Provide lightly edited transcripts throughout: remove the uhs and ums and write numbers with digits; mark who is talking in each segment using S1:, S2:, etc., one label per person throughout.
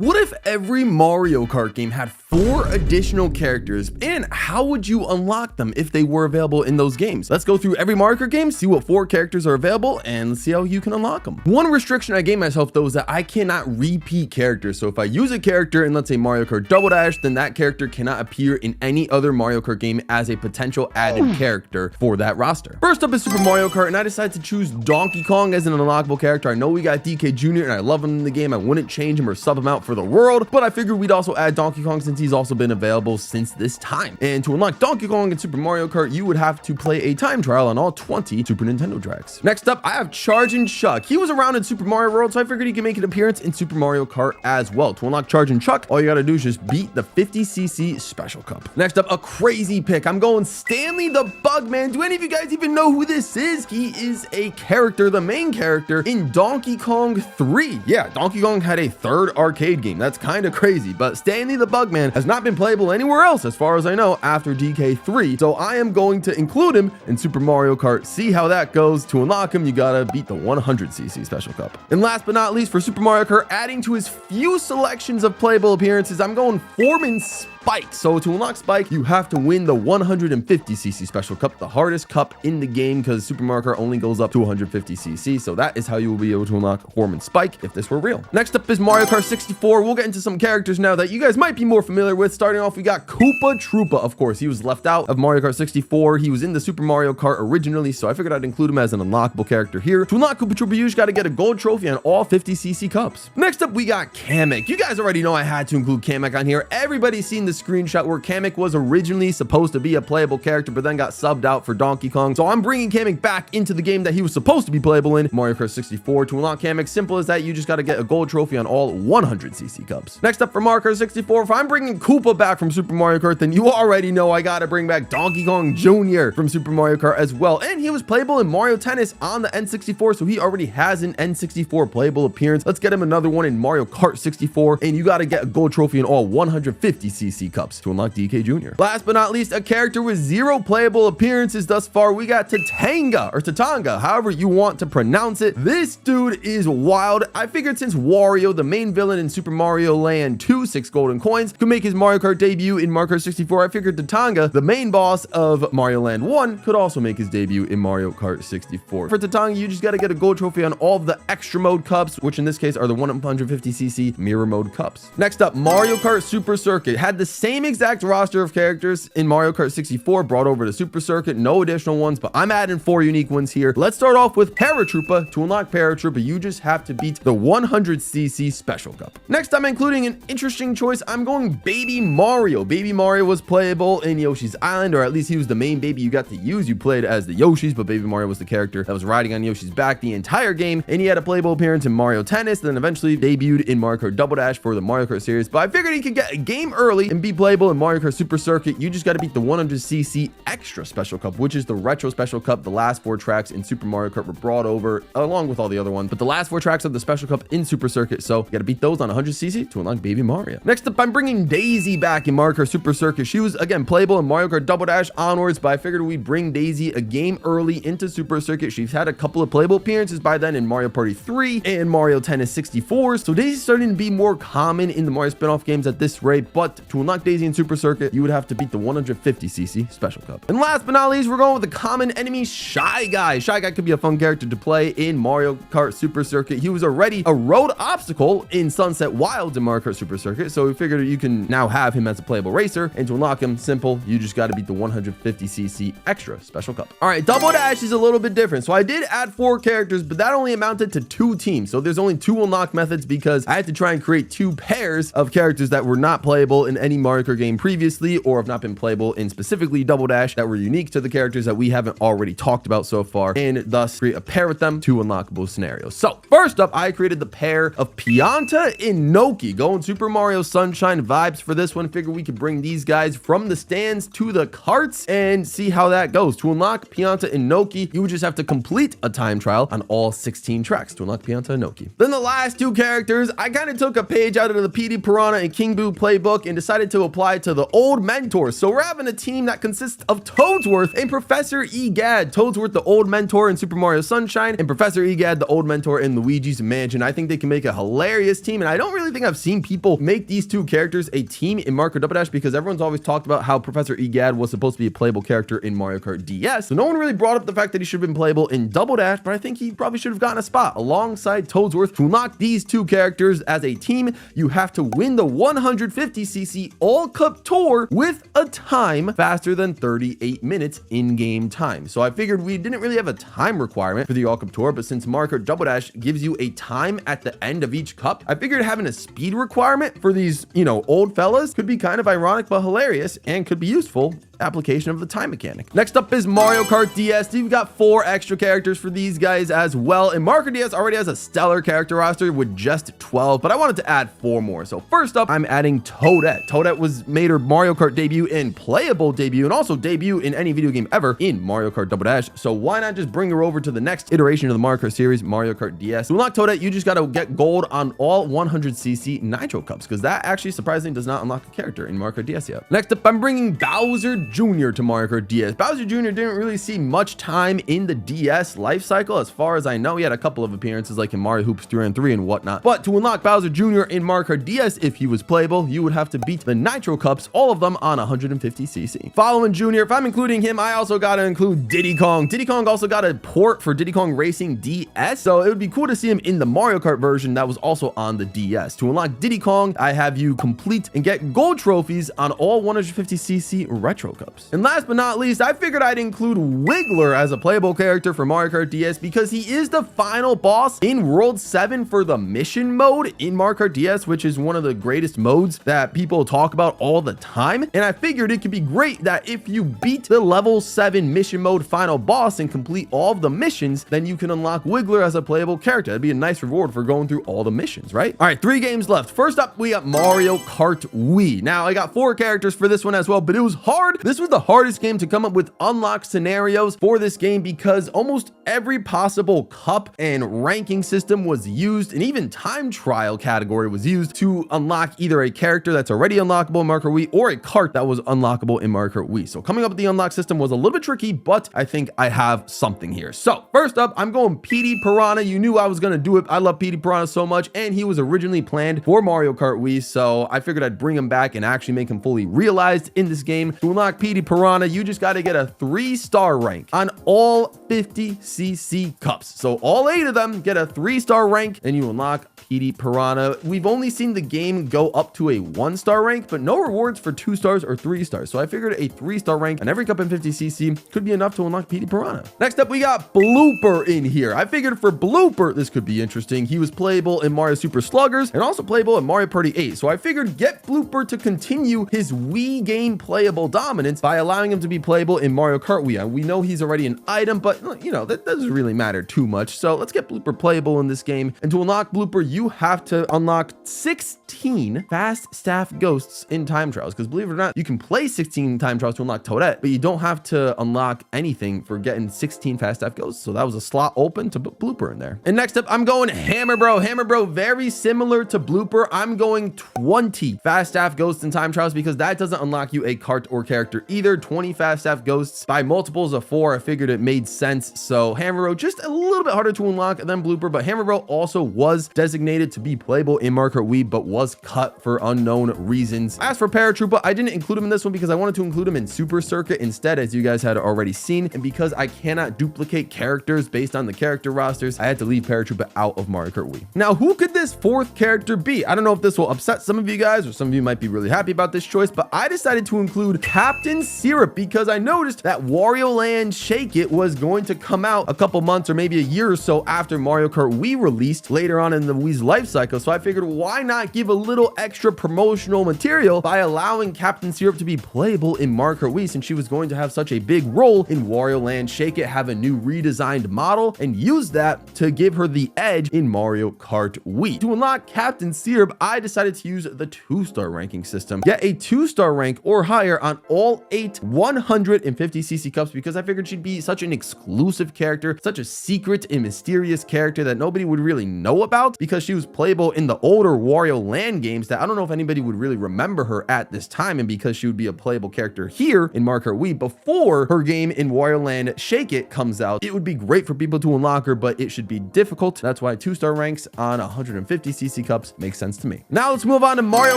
S1: What if every Mario Kart game had 4 additional characters, and how would you unlock them if they were available in those games? Let's go through every Mario Kart game, see what 4 characters are available, and see how you can unlock them. One restriction I gave myself though is that I cannot repeat characters. So if I use a character in, let's say, Mario Kart Double Dash, then that character cannot appear in any other Mario Kart game as a potential added character for that roster. First up is Super Mario Kart, and I decided to choose Donkey Kong as an unlockable character. I know we got DK Jr. and I love him in the game. I wouldn't change him or sub him out for the world, but I figured we'd also add Donkey Kong since he's also been available since this time. And to unlock Donkey Kong in Super Mario Kart, you would have to play a time trial on all 20 Super Nintendo tracks. Next up, I have Charge and Chuck. He was around in Super Mario World, so I figured he could make an appearance in Super Mario Kart as well. To unlock Charge and Chuck, all you gotta do is just beat the 50cc Special Cup. Next up, a crazy pick. I'm going Stanley the Bugman. Do any of you guys even know who this is? He is a character, the main character in Donkey Kong 3. Yeah, Donkey Kong had a 3rd arcade game. That's kind of crazy, but Stanley the Bugman has not been playable anywhere else as far as I know after DK3, so I am going to include him in Super Mario Kart. See how that goes. To unlock him, you gotta beat the 100cc Special Cup. And last but not least, for Super Mario Kart, adding to his few selections of playable appearances, I'm going Foreman Spike. So to unlock Spike, you have to win the 150cc Special Cup, the hardest cup in the game, because Super Mario Kart only goes up to 150cc. So that is how you will be able to unlock Foreman Spike if this were real. Next up is Mario Kart 64. We'll get into some characters now that you guys might be more familiar with. Starting off, we got Koopa Troopa. Of course, he was left out of Mario Kart 64. He was in the Super Mario Kart originally, so I figured I'd include him as an unlockable character here. To unlock Koopa Troopa, you just got to get a gold trophy on all 50cc cups. Next up, we got Kamek. You guys already know I had to include Kamek on here. Everybody's seen the screenshot where Kamek was originally supposed to be a playable character, but then got subbed out for Donkey Kong. So I'm bringing Kamek back into the game that he was supposed to be playable in, Mario Kart 64. To unlock Kamek, simple as that. You just got to get a gold trophy on all 100cc cups. Next up for Mario Kart 64, if I'm bringing Koopa back from Super Mario Kart, then you already know I got to bring back Donkey Kong Jr. from Super Mario Kart as well. And he was playable in Mario Tennis on the N64, so he already has an N64 playable appearance. Let's get him another one in Mario Kart 64, and you got to get a gold trophy in all 150cc cups to unlock DK Jr. Last but not least, a character with 0 playable appearances thus far. We got Tatanga, or Tatanga, however you want to pronounce it. This dude is wild. I figured since Wario, the main villain in Super Mario Land 2, 6 golden coins, could make his Mario Kart debut in Mario Kart 64, I figured Tatanga, the main boss of Mario Land 1, could also make his debut in Mario Kart 64. For Tatanga, you just got to get a gold trophy on all of the extra mode cups, which in this case are the 150cc mirror mode cups. Next up, Mario Kart Super Circuit. Had the same exact roster of characters in Mario Kart 64, brought over to Super Circuit, no additional ones, but I'm adding 4 unique ones here. Let's start off with Paratroopa. To unlock Paratroopa, you just have to beat the 100cc Special Cup. Next, I'm including an interesting choice. I'm going Baby Mario. Baby Mario was playable in Yoshi's Island, or at least he was the main baby you got to use. You played as the Yoshis, but Baby Mario was the character that was riding on Yoshi's back the entire game, and he had a playable appearance in Mario Tennis, then eventually debuted in Mario Kart Double Dash for the Mario Kart series. But I figured he could get a game early and be playable in Mario Kart Super Circuit. You just got to beat the 100cc Extra Special Cup, which is the Retro Special Cup. The last 4 tracks in Super Mario Kart were brought over along with all the other ones, but the last 4 tracks of the Special Cup in Super Circuit, so you got to beat those on 100cc to unlock Baby Mario. Next up, I'm bringing Daisy back in Mario Kart Super Circuit. She was again playable in Mario Kart Double Dash onwards, but I figured we'd bring Daisy a game early into Super Circuit. She's had a couple of playable appearances by then in Mario Party 3 and Mario Tennis 64, so Daisy's starting to be more common in the Mario spin-off games at this rate. But to unlock Daisy in Super Circuit, you would have to beat the 150cc Special Cup. And last but not least, we're going with the common enemy, Shy Guy. Shy Guy could be a fun character to play in Mario Kart Super Circuit. He was already a road obstacle in Sunset Wilds in Mario Kart Super Circuit, so we figured you can now have him as a playable racer. And to unlock him, simple, you just got to beat the 150cc Extra Special Cup. All right, Double Dash is a little bit different. So I did add 4 characters, but that only amounted to 2 teams. So there's only 2 unlock methods because I had to try and create 2 pairs of characters that were not playable in any Mario Kart game previously, or have not been playable in specifically Double Dash, that were unique to the characters that we haven't already talked about so far, and thus create a pair with them, 2 unlockable scenarios. So first up, I created the pair of Pianta and Noki. Going Super Mario Sunshine vibes for this one. Figure we could bring these guys from the stands to the carts and see how that goes. To unlock Pianta and Noki, you would just have to complete a time trial on all 16 tracks to unlock Pianta and Noki. Then the last 2 characters, I kind of took a page out of the PD Piranha and King Boo playbook and decided decided to apply it to the old mentors. So we're having a team that consists of Toadsworth and Professor Egad. Toadsworth, the old mentor in Super Mario Sunshine, and Professor Egad, the old mentor in Luigi's Mansion. I think they can make a hilarious team, and I don't really think I've seen people make these two characters a team in Mario Kart Double Dash because everyone's always talked about how Professor Egad was supposed to be a playable character in Mario Kart DS. So no one really brought up the fact that he should have been playable in Double Dash, but I think he probably should have gotten a spot alongside Toadsworth. To unlock these two characters as a team, you have to win the 150cc All Cup Tour with a time faster than 38 minutes in-game time. So I figured we didn't really have a time requirement for the All Cup Tour, but since Mario Kart Double Dash gives you a time at the end of each cup, I figured having a speed requirement for these, old fellas could be kind of ironic but hilarious and could be useful application of the time mechanic. Next up is Mario Kart DS. You've got 4 extra characters for these guys as well, and Mario Kart DS already has a stellar character roster with just 12, but I wanted to add 4 more. So first up, I'm adding Toadette. Toadette was made her Mario Kart debut and playable debut, and also debut in any video game ever in Mario Kart Double Dash. So why not just bring her over to the next iteration of the Mario Kart series, Mario Kart DS? To unlock Toadette, you just got to get gold on all 100cc Nitro Cups, because that actually surprisingly does not unlock a character in Mario Kart DS yet. Next up, I'm bringing Bowser Jr. to Mario Kart DS. Bowser Jr. didn't really see much time in the DS life cycle. As far as I know, he had a couple of appearances like in Mario Hoops 3 and 3 and whatnot. But to unlock Bowser Jr. in Mario Kart DS, if he was playable, you would have to beat the Nitro Cups, all of them on 150cc. Following Jr., if I'm including him, I also got to include Diddy Kong. Diddy Kong also got a port for Diddy Kong Racing DS, so it would be cool to see him in the Mario Kart version that was also on the DS. To unlock Diddy Kong, I have you complete and get gold trophies on all 150cc Retro Cups. And last but not least, I figured I'd include Wiggler as a playable character for Mario Kart DS because he is the final boss in World 7 for the mission mode in Mario Kart DS, which is one of the greatest modes that people talk about all the time. And I figured it could be great that if you beat the level 7 mission mode final boss and complete all of the missions, then you can unlock Wiggler as a playable character. That'd be a nice reward for going through all the missions, right? All right, 3 games left. First up, we got Mario Kart Wii. Now, I got 4 characters for this one as well, but it was hard. This was the hardest game to come up with unlock scenarios for this game because almost every possible cup and ranking system was used, and even time trial category was used to unlock either a character that's already unlockable in Mario Kart Wii or a cart that was unlockable in Mario Kart Wii. So coming up with the unlock system was a little bit tricky, but I think I have something here. So first up, I'm going Petey Piranha. You knew I was going to do it. I love Petey Piranha so much, and he was originally planned for Mario Kart Wii, so I figured I'd bring him back and actually make him fully realized in this game. To unlock Petey Piranha, you just got to get a 3-star rank on all 50cc cups. So all 8 of them get a 3-star rank and you unlock Petey Piranha. We've only seen the game go up to a 1-star rank, but no rewards for 2 stars or 3 stars. So I figured a 3-star rank on every cup in 50cc could be enough to unlock Petey Piranha. Next up, we got Blooper in here. I figured for Blooper, this could be interesting. He was playable in Mario Super Sluggers and also playable in Mario Party 8. So I figured get Blooper to continue his Wii game playable dominance by allowing him to be playable in Mario Kart Wii. We know he's already an item, but that doesn't really matter too much. So let's get Blooper playable in this game. And to unlock Blooper, you have to unlock 16 fast staff ghosts in time trials. Because believe it or not, you can play 16 time trials to unlock Toadette, but you don't have to unlock anything for getting 16 fast staff ghosts. So that was a slot open to put Blooper in there. And next up, I'm going Hammer Bro. Hammer Bro, very similar to Blooper. I'm going 20 fast staff ghosts in time trials because that doesn't unlock you a cart or character either. 20 fast staff ghosts by multiples of 4. I figured it made sense. So Hammer Bro just a little bit harder to unlock than Blooper, but Hammer Bro also was designated to be playable in Mario Kart Wii, but was cut for unknown reasons. As for Paratroopa, I didn't include him in this one because I wanted to include him in Super Circuit instead, as you guys had already seen, and because I cannot duplicate characters based on the character rosters, I had to leave Paratroopa out of Mario Kart Wii. Now, who could this 4th character be? I don't know if this will upset some of you guys, or some of you might be really happy about this choice, but I decided to include Captain Syrup because I noticed that Wario Land Shake It was going to come out a couple months or maybe a year or so after Mario Kart Wii released later on in the Wii's life cycle. So I figured, why not give a little extra promotional material by allowing Captain Syrup to be playable in Mario Kart Wii, since she was going to have such a big role in Wario Land Shake It, have a new redesigned model, and use that to give her the edge in Mario Kart Wii. To unlock Captain Syrup, I decided to use the 2-star ranking system. Get a 2-star rank or higher on all all 8 150cc cups because I figured she'd be such an exclusive character, such a secret and mysterious character that nobody would really know about because she was playable in the older Wario Land games that I don't know if anybody would really remember her at this time, and because she would be a playable character here in Mario Kart Wii before her game in Wario Land Shake It comes out, it would be great for people to unlock her, but it should be difficult. That's why 2-star ranks on 150cc cups makes sense to me. Now let's move on to Mario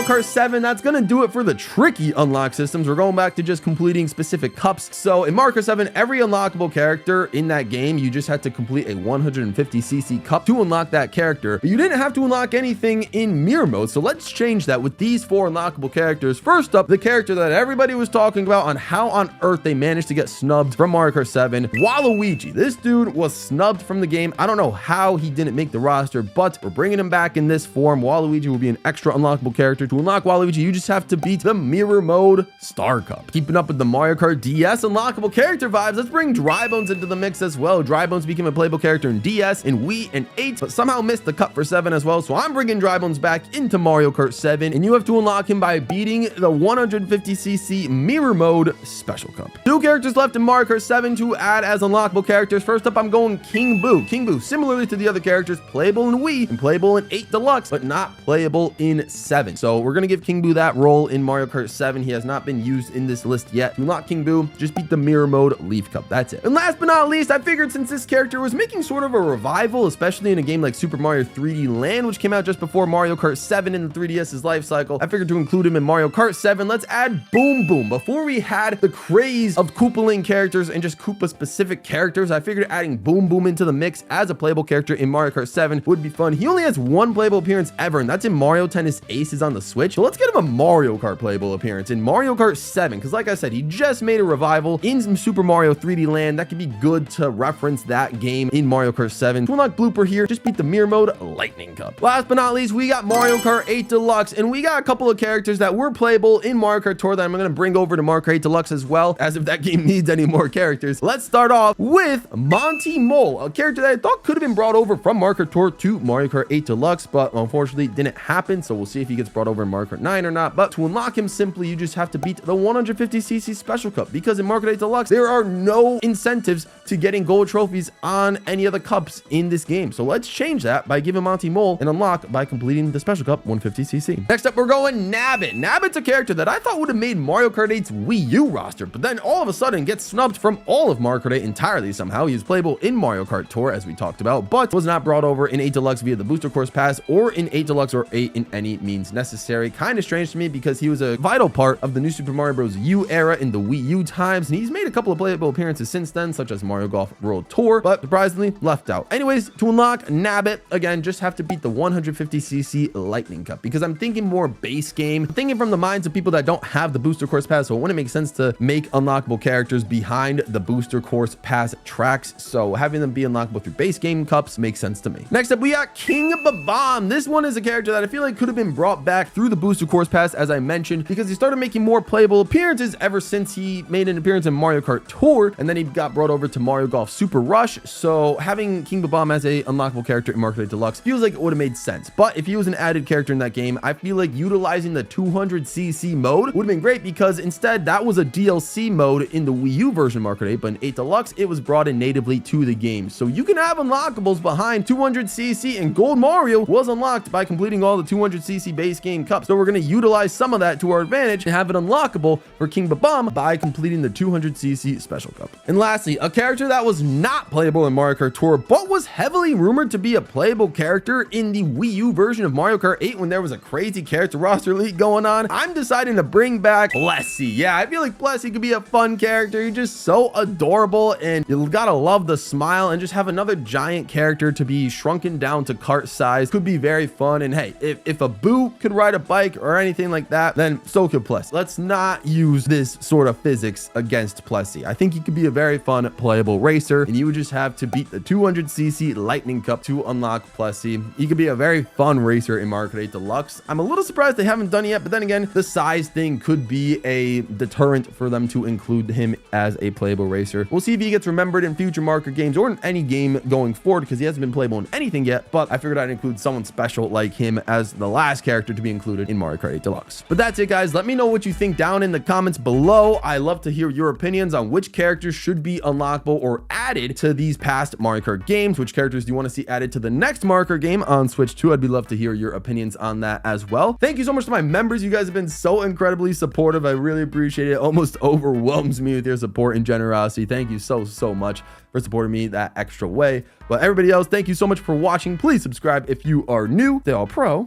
S1: Kart 7. That's gonna do it for the tricky unlock systems. We're going back to just completing specific cups. So in Mario Kart 7, every unlockable character in that game, you just had to complete a 150cc cup to unlock that character, but you didn't have to unlock anything in mirror mode. So let's change that with these 4 unlockable characters. First up, the character that everybody was talking about on how on earth they managed to get snubbed from Mario Kart 7, Waluigi. This dude was snubbed from the game. I don't know how he didn't make the roster, but we're bringing him back in this form. Waluigi will be an extra unlockable character. To unlock Waluigi, you just have to beat the mirror mode Star Cup. Keeping up with the Mario Kart DS unlockable character vibes, let's bring Drybones into the mix as well. Drybones became a playable character in DS, in Wii, and 8, but somehow missed the cup for 7 as well. So I'm bringing Drybones back into Mario Kart 7, and you have to unlock him by beating the 150cc mirror mode special cup. 2 characters left in Mario Kart 7 to add as unlockable characters. First up, I'm going King Boo. King Boo, similarly to the other characters, playable in Wii and playable in 8 Deluxe, but not playable in 7. So we're gonna give King Boo that role in Mario Kart 7. He has not been used in this list yet. To unlock King Boo, just beat the mirror mode Leaf Cup. That's it. And last but not least, I figured since this character was making sort of a revival, especially in a game like Super Mario 3D Land, which came out just before Mario Kart 7 in the 3DS's life cycle, I figured to include him in Mario Kart 7. Let's add Boom Boom. Before we had the craze of Koopaling characters and just Koopa specific characters, I figured adding Boom Boom into the mix as a playable character in Mario Kart 7 would be fun. He only has 1 playable appearance ever, and that's in Mario Tennis Aces on the Switch. So let's get him a Mario Kart playable appearance in Mario Kart 7, because like I said, he just made a revival in some Super Mario 3D Land. That could be good to reference that game in Mario Kart 7. To unlock Blooper here, just beat the mirror mode Lightning Cup. Last but not least, we got Mario Kart 8 Deluxe, and we got a couple of characters that were playable in Mario Kart Tour that I'm going to bring over to Mario Kart 8 Deluxe as well, as if that game needs any more characters. Let's start off with Monty Mole, a character that I thought could have been brought over from Mario Kart Tour to Mario Kart 8 Deluxe, but unfortunately didn't happen. So we'll see if he gets brought over in Mario Kart 9 or not. But to unlock him, simply you just have to beat the 150cc Special Cup, because in Mario Kart 8 Deluxe there are no incentives to getting gold trophies on any of the cups in this game. So let's change that by giving Monty Mole an unlock by completing the Special Cup 150cc. Next up, we're going Nabbit. Nabbit's a character that I thought would have made Mario Kart 8's Wii U roster, but then all of a sudden gets snubbed from all of Mario Kart 8 entirely somehow. He is playable in Mario Kart Tour, as we talked about, but was not brought over in 8 Deluxe via the Booster Course Pass or in 8 Deluxe or 8 in any means necessary. Kind of strange to me because he was a vital part of the new Super Mario Bros. U era in the Wii U times, and he's made a couple of playable appearances since then, such as Mario Golf World Tour, but surprisingly left out. Anyways, to unlock Nabbit, again, just have to beat the 150cc Lightning Cup, because I'm thinking more base game. I'm thinking from the minds of people that don't have the Booster Course Pass, so it wouldn't make sense to make unlockable characters behind the Booster Course Pass tracks, so having them be unlockable through base game cups makes sense to me. Next up, we got King Babam. This one is a character that I feel like could have been brought back through the Booster Course Pass, as I mentioned, because he started making more playable appearances ever since he made an appearance in Mario Kart Tour, and then he got brought over to Mario Golf Super Rush. So having King Babam as a unlockable character in Mario Kart 8 Deluxe feels like it would have made sense. But if he was an added character in that game, I feel like utilizing the 200cc mode would have been great, because instead that was a DLC mode in the Wii U version of Mario Kart 8, but in 8 Deluxe it was brought in natively to the game. So you can have unlockables behind 200cc, and Gold Mario was unlocked by completing all the 200cc base game cups. So we're going to utilize some of that to our advantage and have it unlockable for King Babam by completing the 200cc Special Cup. And lastly, a character that was not playable in Mario Kart Tour, but was heavily rumored to be a playable character in the Wii U version of Mario Kart 8 when there was a crazy character roster leak going on. I'm deciding to bring back Plessy. Yeah, I feel like Plessy could be a fun character. He's just so adorable, and you gotta love the smile, and just have another giant character to be shrunken down to cart size could be very fun. And hey, if a Boo could ride a bike or anything like that, then so could Plessy. Let's not use this sort of physics against Plessy. I think he could be a very fun playable racer, and you would just have to beat the 200cc Lightning Cup to unlock Plessy. He could be a very fun racer in Mario Kart 8 Deluxe. I'm a little surprised they haven't done it yet, but then again, the size thing could be a deterrent for them to include him as a playable racer. We'll see if he gets remembered in future Mario Kart games or in any game going forward, because he hasn't been playable in anything yet, but I figured I'd include someone special like him as the last character to be included in Mario Kart 8 Deluxe. But that's it, guys. Let me know what you think down in the comments comments below. I love to hear your opinions on which characters should be unlockable or added to these past Mario Kart games. Which characters do you want to see added to the next Mario Kart game on Switch 2? I'd be love to hear your opinions on that as well. Thank you so much to my members. You guys have been so incredibly supportive. I really appreciate it. It almost overwhelms me with your support and generosity. Thank you so much for supporting me that extra way. But everybody else, thank you so much for watching. Please subscribe if you are new. GWallPro,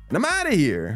S1: and I'm out of here.